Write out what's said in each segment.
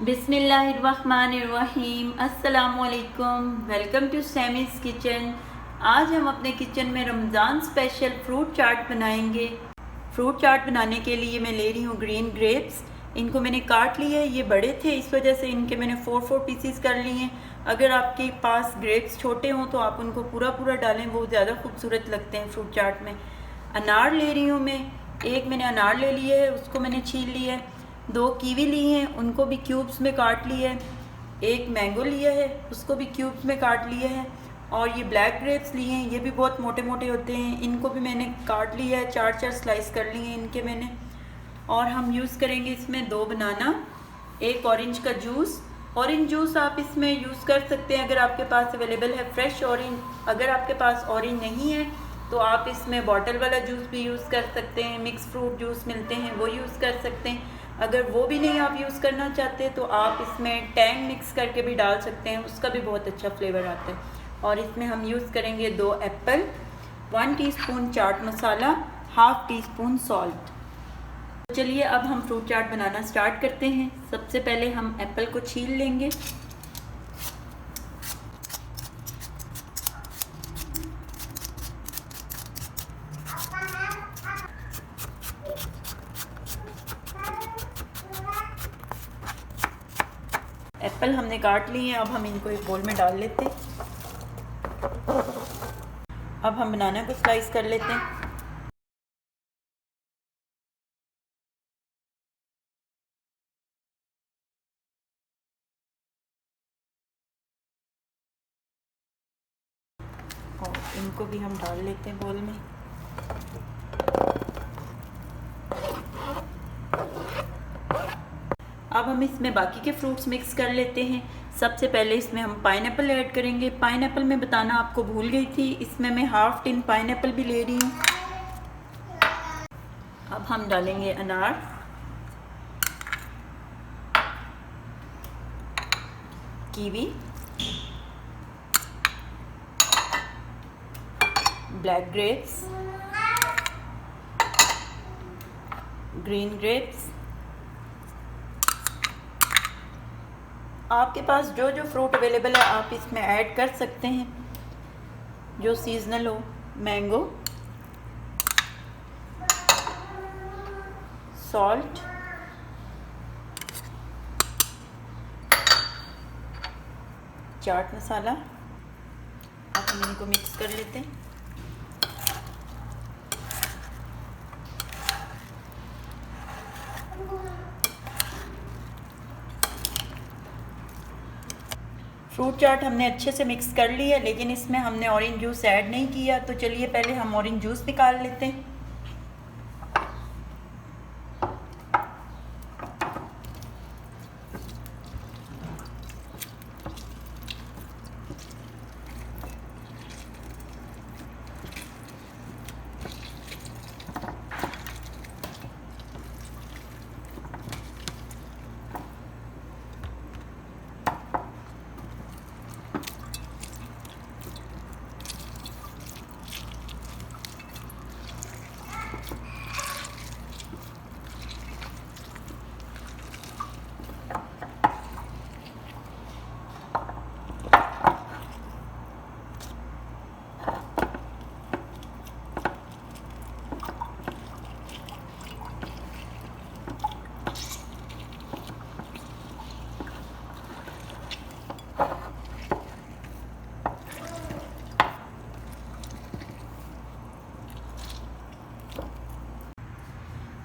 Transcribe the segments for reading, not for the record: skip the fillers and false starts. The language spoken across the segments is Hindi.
बिस्मिल्लाहिर्रहमानिर्रहीम। अस्सलामुअलैकुम। Welcome to Sammy's kitchen. आज हम अपने किचन में रमज़ान स्पेशल फ्रूट चाट बनाएंगे। फ्रूट चाट बनाने के लिए मैं ले रही हूँ ग्रीन ग्रेप्स। इनको मैंने काट लिया है, ये बड़े थे इस वजह से इनके मैंने 4 पीसीस कर लिए हैं। अगर आपके पास ग्रेप्स छोटे हों तो आप उनको पूरा पूरा डालें, वो ज़्यादा खूबसूरत लगते हैं फ्रूट चाट में। अनार ले रही हूँ मैं, एक मैंने अनार ले लिया है, उसको मैंने छील लिया है। 2 कीवी ली हैं, उनको भी क्यूब्स में काट लिया है। एक मैंगो लिया है, उसको भी क्यूब्स में काट लिया है। और ये ब्लैक ग्रेप्स लिए हैं, ये भी बहुत मोटे मोटे होते हैं, इनको भी मैंने काट लिया है, 4 स्लाइस कर लिए हैं इनके मैंने। और हम यूज़ करेंगे इसमें 2 बनाना, एक ऑरेंज का जूस। ऑरेंज जूस आप इसमें यूज़ कर सकते हैं अगर आपके पास अवेलेबल है फ्रेश ऑरेंज। अगर आपके पास ऑरेंज नहीं है तो आप इसमें बॉटल वाला जूस भी यूज़ कर सकते हैं, मिक्स फ्रूट जूस मिलते हैं वो यूज़ कर सकते हैं। अगर वो भी नहीं आप यूज़ करना चाहते तो आप इसमें टैंग मिक्स करके भी डाल सकते हैं, उसका भी बहुत अच्छा फ्लेवर आता है। और इसमें हम यूज़ करेंगे 2 Apple, 1 teaspoon chaat masala, ½ teaspoon salt. चलिए अब हम फ्रूट चाट बनाना स्टार्ट करते हैं। सबसे पहले हम एप्पल को छील लेंगे। एप्पल हमने काट लिए हैं, अब हम इनको एक बोल में डाल लेते हैं। अब हम बनाना को स्लाइस कर लेते हैं। और इनको भी हम डाल लेते हैं बोल में। अब हम इसमें बाकी के फ्रूट्स मिक्स कर लेते हैं। सबसे पहले इसमें हम पाइनएप्पल ऐड करेंगे। पाइनएप्पल में बताना आपको भूल गई थी, इसमें मैं ½ टिन पाइनएप्पल भी ले रही हूँ। अब हम डालेंगे अनार, kiwi, black grapes, green grapes. आपके पास जो जो फ्रूट अवेलेबल है आप इसमें ऐड कर सकते हैं जो सीजनल हो। Mango, salt, chaat masala. अब हम इनको मिक्स कर लेते हैं। फ्रूट चाट हमने अच्छे से मिक्स कर ली है, लेकिन इसमें हमने ऑरेंज जूस ऐड नहीं किया, तो चलिए पहले हम ऑरेंज जूस निकाल लेते हैं।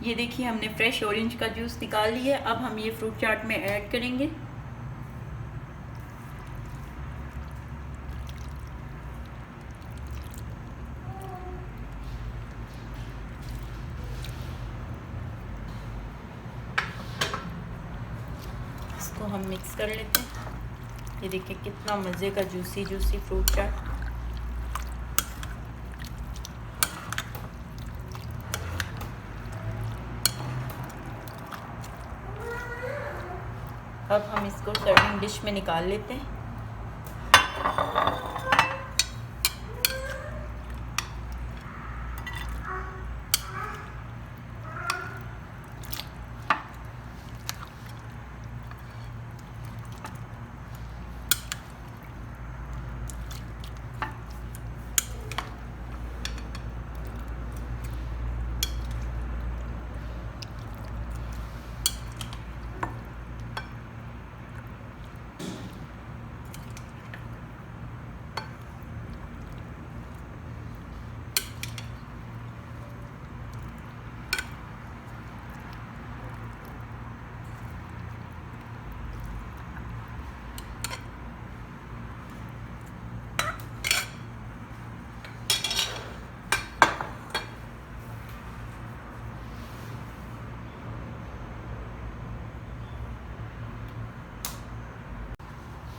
ये देखिए हमने फ्रेश ऑरेंज का जूस निकाल लिया है। अब हम ये फ्रूट चाट में ऐड करेंगे। इसको हम मिक्स कर लेते हैं। ये देखिए कितना मज़े का जूसी जूसी फ्रूट चाट। अब हम इसको सर्विंग डिश में निकाल लेते हैं।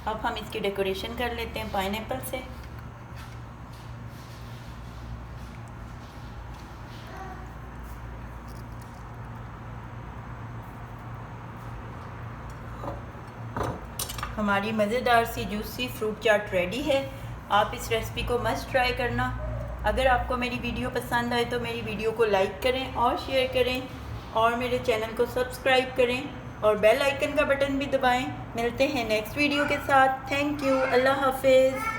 अब हम इसकी डेकोरेशन कर लेते हैं पाइनएप्पल से। हमारी मज़ेदार सी जूसी फ्रूट चाट रेडी है। आप इस रेसिपी को मस्ट ट्राई करना। अगर आपको मेरी वीडियो पसंद आए तो मेरी वीडियो को लाइक करें और शेयर करें और मेरे चैनल को सब्सक्राइब करें और बेल आइकन का बटन भी दबाएं। मिलते हैं नेक्स्ट वीडियो के साथ। Thank you. अल्लाह हाफिज़।